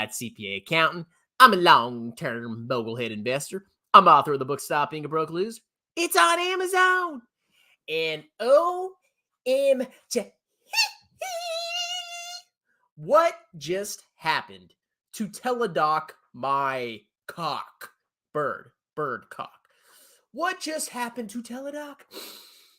certified CPA accountant. I'm a long-term boglehead investor. I'm author of the book Stop Being a Broke Loser. It's on Amazon. And OMG. What just happened to Teledoc, my cock? Bird cock. What just happened to Teledoc?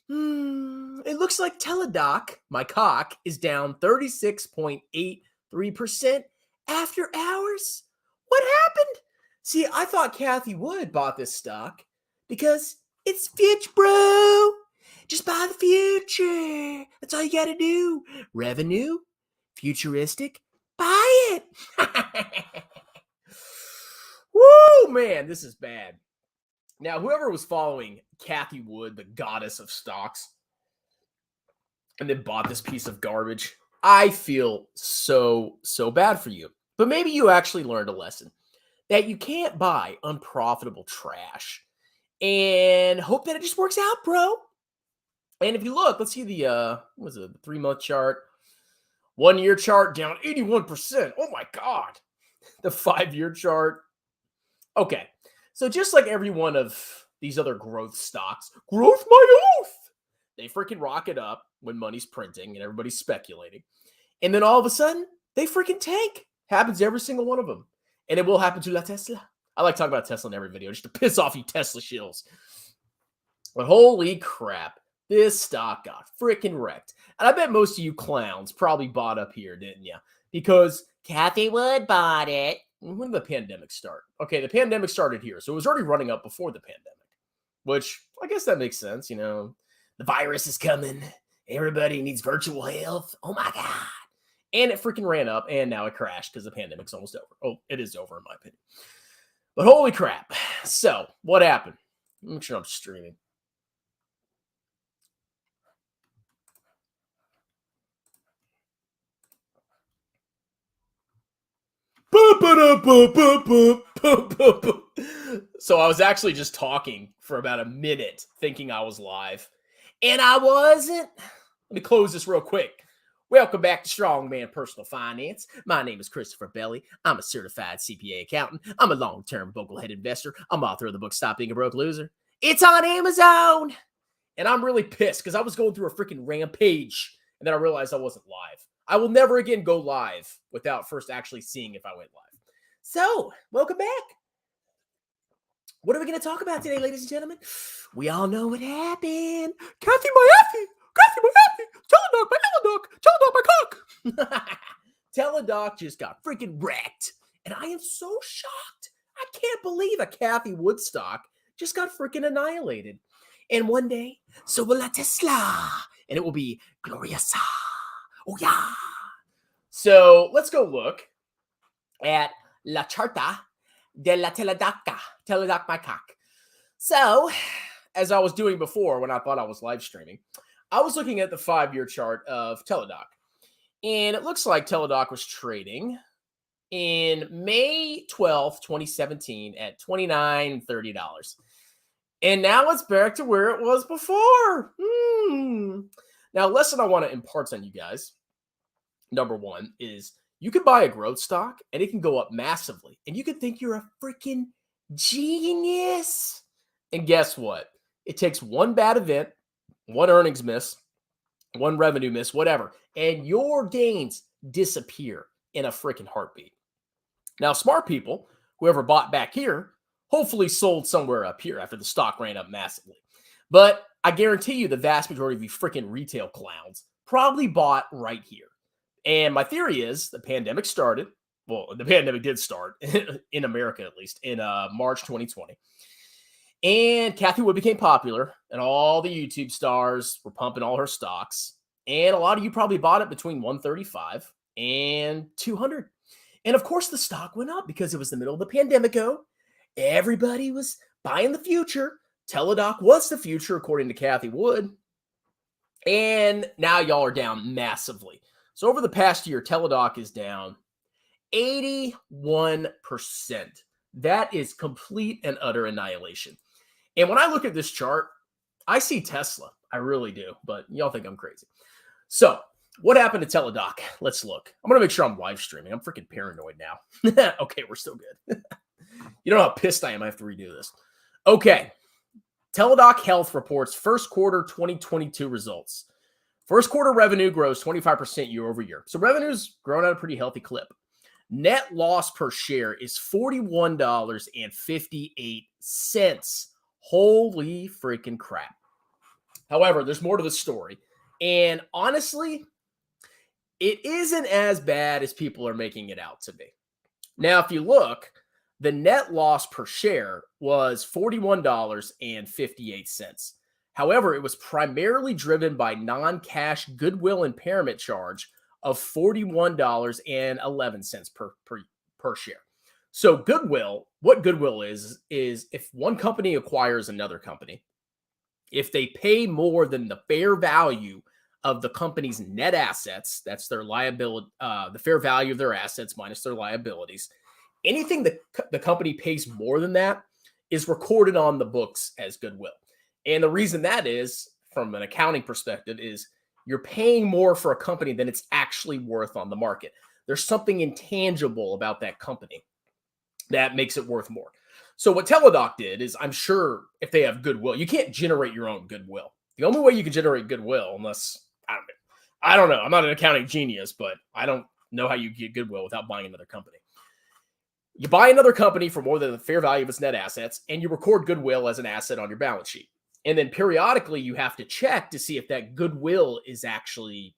It looks like Teledoc, my cock, is down 36.83% after hours. What happened? See, I thought Cathie Wood bought this stock because it's future, bro. Just buy the future. That's all you got to do. Revenue, futuristic, buy it. Woo, man, this is bad. Now, whoever was following Cathie Wood, the goddess of stocks, and then bought this piece of garbage, I feel so bad for you. But maybe you actually learned a lesson that you can't buy unprofitable trash and hope that it just works out, bro. And if you look, let's see the 3-month chart, 1-year chart down 81%. Oh my God. The 5-year chart. Okay. So just like every one of these other growth stocks, growth my oath, they freaking rocket up when money's printing and everybody's speculating. And then all of a sudden, they freaking tank. Happens to every single one of them. And it will happen to La Tesla. I like talking about Tesla in every video just to piss off you Tesla shills. But holy crap, this stock got freaking wrecked. And I bet most of you clowns probably bought up here, didn't you? Because Cathie Wood bought it. When did the pandemic start? Okay, the pandemic started here. So it was already running up before the pandemic. Which, I guess that makes sense, you know. The virus is coming. Everybody needs virtual health. Oh my God. And it freaking ran up, and now it crashed because the pandemic's almost over. Oh, it is over in my opinion. But holy crap. So, what happened? Make sure I'm streaming. So I was actually just talking for about a minute thinking I was live. And I wasn't. Let me close this real quick. Welcome back to Strongman Personal Finance. My name is Christopher Belly. I'm a certified CPA accountant. I'm a long-term boglehead investor. I'm author of the book Stop Being a Broke Loser. It's on Amazon. And I'm really pissed because I was going through a freaking rampage. And then I realized I wasn't live. I will never again go live without first actually seeing if I went live. So, welcome back. What are we going to talk about today, ladies and gentlemen? We all know what happened. Cathie, my Effie. Cathie, my Effie. Teledoc, my Teledoc. Teledoc, my cock. Teledoc just got freaking wrecked. And I am so shocked. I can't believe a Cathie Wood stock just got freaking annihilated. And one day, so will La Tesla. And it will be gloriosa. Oh, yeah. So, let's go look at La Charta de la Teledoc. Teledoc, my cock. So, as I was doing before when I thought I was live streaming, I was looking at the 5-year chart of Teledoc. And it looks like Teledoc was trading in May 12th, 2017 at $29.30. And now it's back to where it was before. Now, a lesson I want to impart on you guys, number one, is you can buy a growth stock and it can go up massively. And you can think you're a freaking genius. And guess what? It takes one bad event, one earnings miss, one revenue miss, whatever, and your gains disappear in a freaking heartbeat. Now, smart people, whoever bought back here, hopefully sold somewhere up here after the stock ran up massively. But I guarantee you the vast majority of you freaking retail clowns probably bought right here. And my theory is the pandemic started. Well, the pandemic did start in America, at least, in March 2020. And Cathie Wood became popular, and all the YouTube stars were pumping all her stocks. And a lot of you probably bought it between 135 and 200. And of course, the stock went up because it was the middle of the pandemic. Everybody was buying the future. Teledoc was the future, according to Cathie Wood. And now y'all are down massively. So over the past year, Teledoc is down 81%. That is complete and utter annihilation. And when I look at this chart, I see Tesla. I really do, but y'all think I'm crazy. So What happened to Teledoc? Let's look. I'm going to make sure I'm live streaming. I'm freaking paranoid now. Okay, we're still good. You know how pissed I am. I have to redo this. Okay. Teledoc Health reports first quarter 2022 results. First quarter revenue grows 25% year over year. So revenue's growing at a pretty healthy clip. Net loss per share is $41.58. Holy freaking crap. However, there's more to the story. And honestly, it isn't as bad as people are making it out to be. Now, if you look, the net loss per share was $41.58. However, it was primarily driven by non-cash goodwill impairment charge of $41.11 per share. So Goodwill, what Goodwill is if one company acquires another company, if they pay more than the fair value of the company's net assets, that's their liability, the fair value of their assets minus their liabilities, anything that the company pays more than that is recorded on the books as goodwill. And the reason that is, from an accounting perspective, is you're paying more for a company than it's actually worth on the market. There's something intangible about that company that makes it worth more. So what Teledoc did is, I'm sure if they have goodwill, you can't generate your own goodwill. The only way you can generate goodwill, unless, I don't know. I'm not an accounting genius, but I don't know how you get goodwill without buying another company. You buy another company for more than the fair value of its net assets, and you record goodwill as an asset on your balance sheet. And then periodically you have to check to see if that goodwill is actually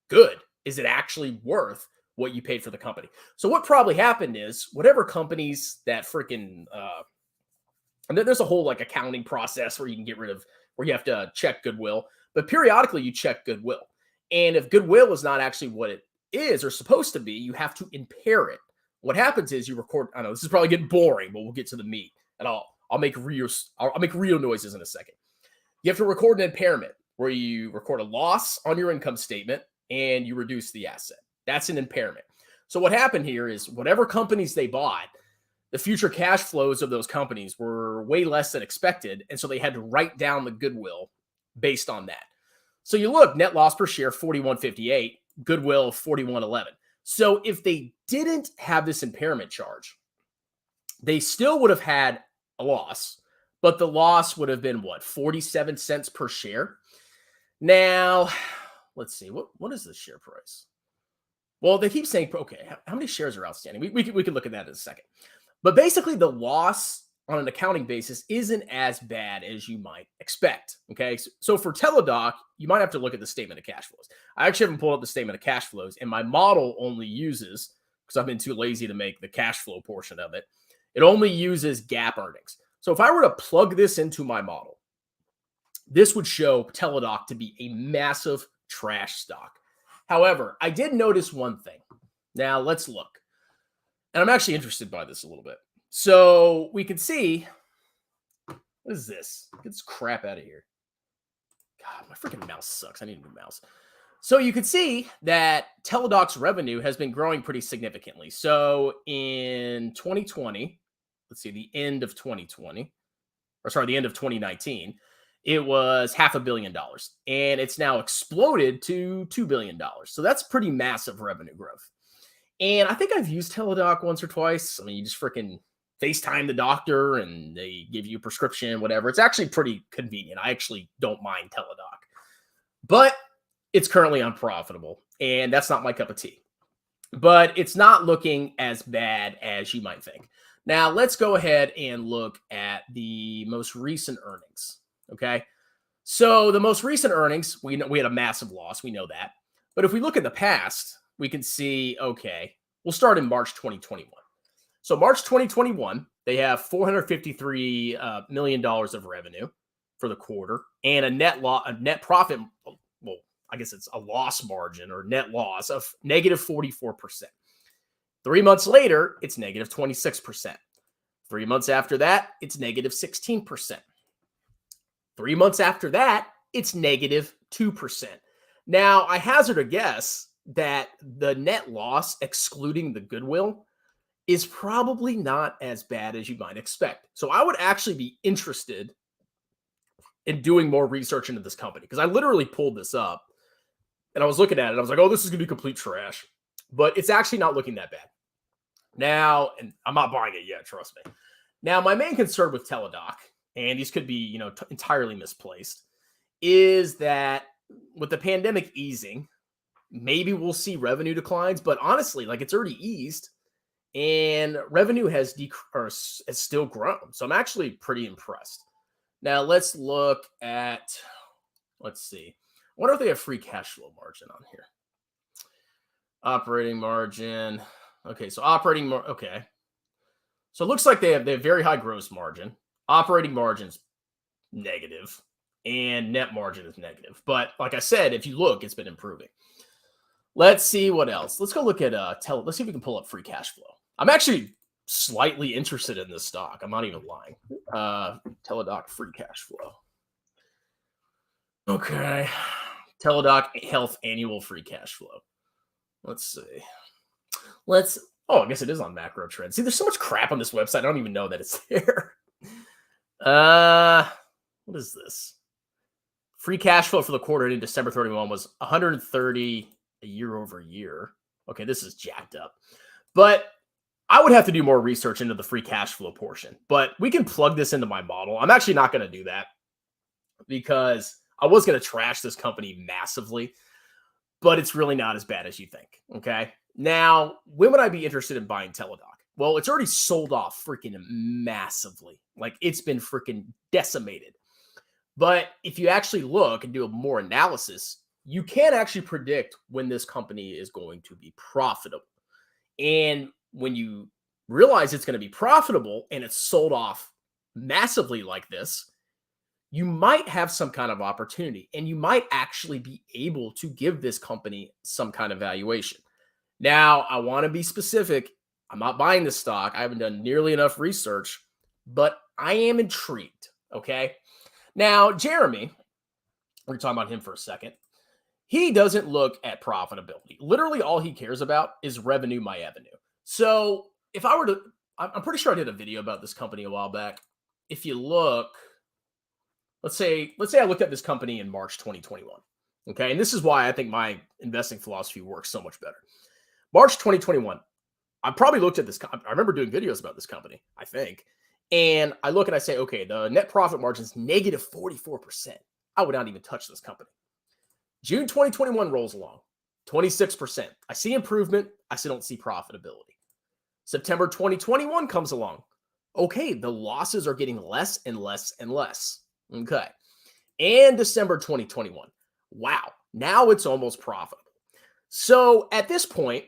good. Is it actually worth what you paid for the company? So what probably happened is, whatever companies that freaking, and then there's a whole like accounting process where you can get rid of, where you have to check goodwill, but periodically you check goodwill. And if goodwill is not actually what it is or supposed to be, you have to impair it. What happens is you record, I know this is probably getting boring, but we'll get to the meat, and I'll make real noises in a second. You have to record an impairment where you record a loss on your income statement and you reduce the asset. That's an impairment. So what happened here is, whatever companies they bought, the future cash flows of those companies were way less than expected. And so they had to write down the goodwill based on that. So you look, net loss per share, 41.58, goodwill, 41.11. So if they didn't have this impairment charge, they still would have had a loss, but the loss would have been what, 47 cents per share? Now, let's see, what is the share price? Well, they keep saying, okay, how many shares are outstanding? We can look at that in a second. But basically, the loss on an accounting basis isn't as bad as you might expect, okay? So for Teledoc, you might have to look at the statement of cash flows. I actually haven't pulled up the statement of cash flows, and my model only uses, because I've been too lazy to make the cash flow portion of it, it only uses GAAP earnings. So if I were to plug this into my model, this would show Teledoc to be a massive trash stock. However, I did notice one thing. Now let's look. And I'm actually interested by this a little bit. So we can see, what is this? Get this crap out of here. God, my freaking mouse sucks. I need a new mouse. So you can see that Teladoc's revenue has been growing pretty significantly. So in 2020, let's see, the end of 2020, or sorry, the end of 2019, it was $500 million, and it's now exploded to $2 billion. So that's pretty massive revenue growth. And I think I've used Teledoc once or twice. I mean, you just freaking FaceTime the doctor and they give you a prescription, whatever. It's actually pretty convenient. I actually don't mind Teledoc, but it's currently unprofitable, and that's not my cup of tea. But it's not looking as bad as you might think. Now, let's go ahead and look at the most recent earnings, okay? So the most recent earnings, we know we had a massive loss. We know that. But if we look at the past, we can see, okay, we'll start in March 2021. So March 2021, they have $453 million of revenue for the quarter, and a net profit, well, I guess it's a loss margin or net loss of negative 44%. 3 months later, it's negative 26%. 3 months after that, it's negative 16%. 3 months after that, it's negative 2%. Now, I hazard a guess that the net loss, excluding the goodwill, is probably not as bad as you might expect. So I would actually be interested in doing more research into this company, because I literally pulled this up And I was looking at it. I was like, oh, this is going to be complete trash. But it's actually not looking that bad. Now, and I'm not buying it yet, trust me. Now, my main concern with Teledoc, and these could be, entirely misplaced, is that with the pandemic easing, maybe we'll see revenue declines. But honestly, like it's already eased, and revenue has still grown. So I'm actually pretty impressed. Now let's look at. Let's see. I wonder if they have free cash flow margin on here. Operating margin. Okay, so okay. So it looks like they have very high gross margin. Operating margin's negative, and net margin is negative. But like I said, if you look, it's been improving. Let's see what else. Let's go look at let's see if we can pull up free cash flow. I'm actually slightly interested in this stock. I'm not even lying. Teledoc free cash flow. Okay. Teledoc Health annual free cash flow. Let's see. I guess it is on macro trend. See, there's so much crap on this website. I don't even know that it's there. What is this? Free cash flow for the quarter ending December 31 was 130 a year over year. Okay, this is jacked up. But I would have to do more research into the free cash flow portion. But we can plug this into my model. I'm actually not going to do that because I was going to trash this company massively, but it's really not as bad as you think. Okay. Now, when would I be interested in buying Teledoc? Well, it's already sold off freaking massively. Like it's been freaking decimated. But if you actually look and do a more analysis, you can actually predict when this company is going to be profitable. And when you realize it's going to be profitable and it's sold off massively like this, you might have some kind of opportunity and you might actually be able to give this company some kind of valuation. Now, I want to be specific. I'm not buying this stock. I haven't done nearly enough research, but I am intrigued. Okay. Now, Jeremy, we're talking about him for a second. He doesn't look at profitability. Literally all he cares about is revenue, my avenue. So if I were to, I'm pretty sure I did a video about this company a while back. If you look, let's say I looked at this company in March 2021. Okay. And this is why I think my investing philosophy works so much better. March 2021. I probably looked at this. I remember doing videos about this company, I think. And I look and I say, okay, the net profit margin is negative 44%. I would not even touch this company. June 2021 rolls along, 26%. I see improvement. I still don't see profitability. September 2021 comes along. Okay, the losses are getting less and less and less. Okay. And December 2021. Wow, now it's almost profitable. So at this point,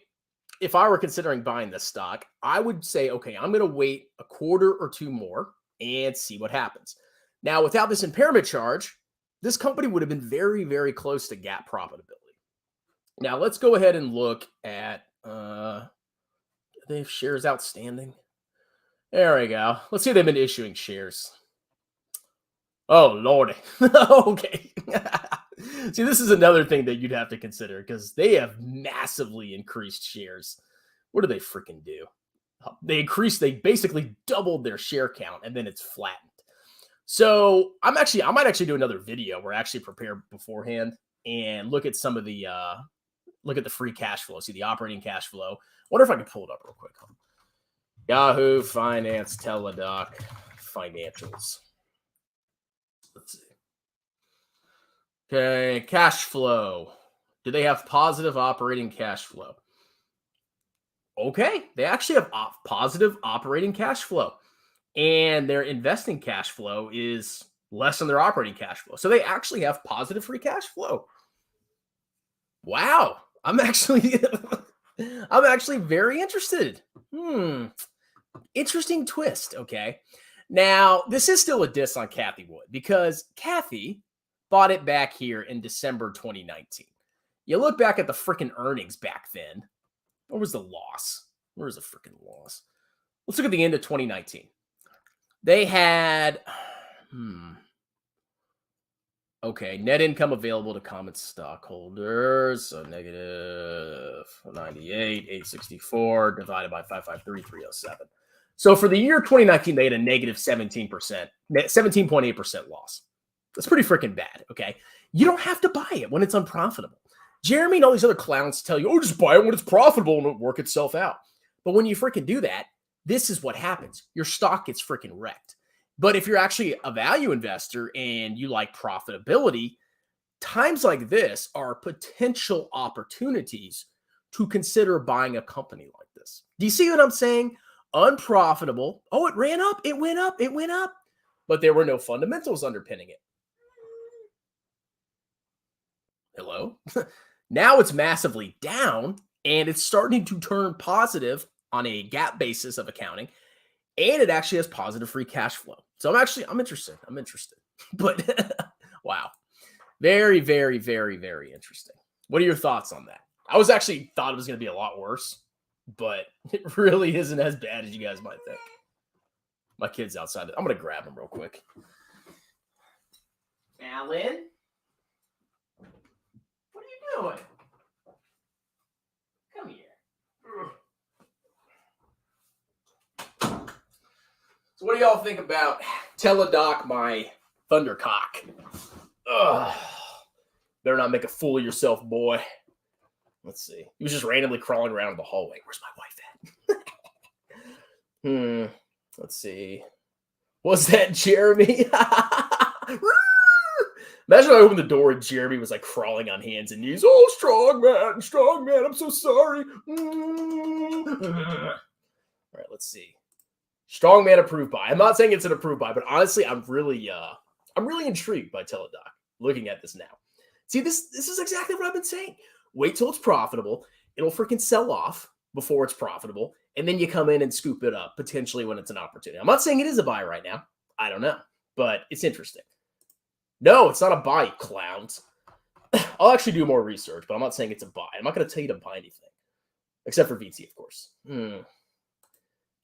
if I were considering buying this stock, I would say, okay, I'm going to wait a quarter or two more and see what happens. Now, without this impairment charge, this company would have been very, very close to GAAP profitability. Now, let's go ahead and look at, do they have shares outstanding? There we go. Let's see if they've been issuing shares. Oh, Lordy. Okay. See, this is another thing that you'd have to consider because they have massively increased shares. What do they freaking do? They basically doubled their share count and then it's flattened. So I might actually do another video where I actually prepare beforehand and look at some of the, look at the free cash flow, see the operating cash flow. Wonder if I can pull it up real quick. Yahoo Finance Teledoc financials. Let's see. Okay, cash flow. Do they have positive operating cash flow? Okay, they actually have positive operating cash flow. And their investing cash flow is less than their operating cash flow. So they actually have positive free cash flow. Wow. I'm actually very interested. Interesting twist. Okay. Now, this is still a diss on Cathie Wood because Cathie bought it back here in December 2019. You look back at the freaking earnings back then. Where was the loss? Where was the freaking loss? Let's look at the end of 2019. They had, okay, net income available to common stockholders. So negative 98, 864 divided by 553,307. So for the year 2019, they had a negative 17.8% loss. That's pretty freaking bad, okay? You don't have to buy it when it's unprofitable. Jeremy and all these other clowns tell you, oh, just buy it when it's profitable and it'll work itself out. But when you freaking do that, this is what happens. Your stock gets freaking wrecked. But if you're actually a value investor and you like profitability, times like this are potential opportunities to consider buying a company like this. Do you see what I'm saying? Unprofitable. Oh, it ran up. It went up. It went up. But there were no fundamentals underpinning it. Hello? Now it's massively down and it's starting to turn positive on a gap basis of accounting. And it actually has positive free cash flow. So I'm interested. But wow. Very, very, very, very interesting. What are your thoughts on that? I was actually thought it was going to be a lot worse, but it really isn't as bad as you guys might think. My kid's outside. I'm going to grab him real quick. Alan? What are you doing? Come here. So what do y'all think about Teledoc, my thundercock? Ugh. Better not make a fool of yourself, boy. Let's see. He was just randomly crawling around the hallway. Where's my wife at? Let's see. Was that Jeremy? Imagine I opened the door and Jeremy was like crawling on hands and knees. Oh, strong man. I'm so sorry. All right, let's see. Strong man approved by. I'm not saying it's an approved by, but honestly, I'm really intrigued by Teledoc. Looking at this now. See, this is exactly what I've been saying. Wait till it's profitable. It'll freaking sell off before it's profitable. And then you come in and scoop it up, potentially when it's an opportunity. I'm not saying it is a buy right now. I don't know. But it's interesting. No, it's not a buy, clowns. I'll actually do more research, but I'm not saying it's a buy. I'm not going to tell you to buy anything. Except for VT, of course.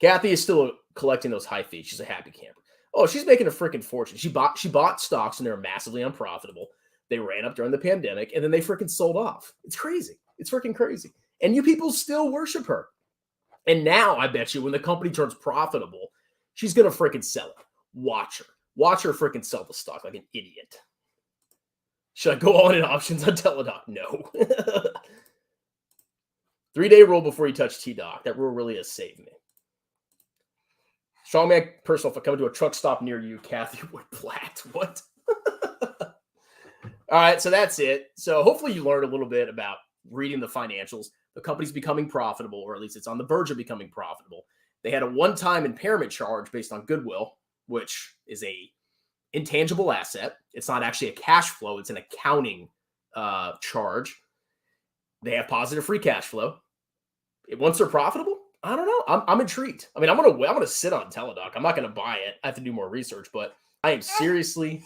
Cathie is still collecting those high fees. She's a happy camper. Oh, she's making a freaking fortune. She bought stocks and they were massively unprofitable. They ran up during the pandemic and then they freaking sold off. It's crazy. It's freaking crazy. And you people still worship her. And now I bet you when the company turns profitable, she's going to freaking sell it. Watch her. Watch her freaking sell the stock like an idiot. Should I go all in options on Teledoc? No. 3-day rule before you touch T-Doc. That rule really has saved me. Strongman personal, if I come to a truck stop near you, Cathie Woodblatt. What? All right, so that's it. So hopefully you learned a little bit about reading the financials. The company's becoming profitable, or at least it's on the verge of becoming profitable. They had a one-time impairment charge based on Goodwill, which is a intangible asset. It's not actually a cash flow. It's an accounting charge. They have positive free cash flow. Once they're profitable, I don't know. I'm intrigued. I mean, I'm gonna sit on Teledoc. I'm not gonna buy it. I have to do more research, but I am seriously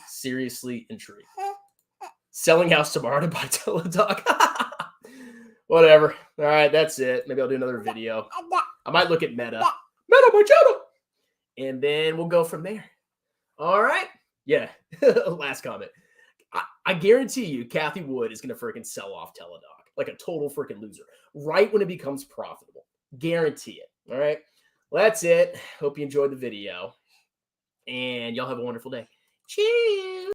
intrigued. Selling house tomorrow to buy Teledoc. Whatever. All right, that's it. Maybe I'll do another video. I might look at Meta my channel, and then we'll go from there. All right. Yeah. Last comment. I guarantee you, Cathie Wood is gonna freaking sell off Teledoc like a total freaking loser right when it becomes profitable. Guarantee it. All right. Well, that's it. Hope you enjoyed the video. And y'all have a wonderful day. Cheers.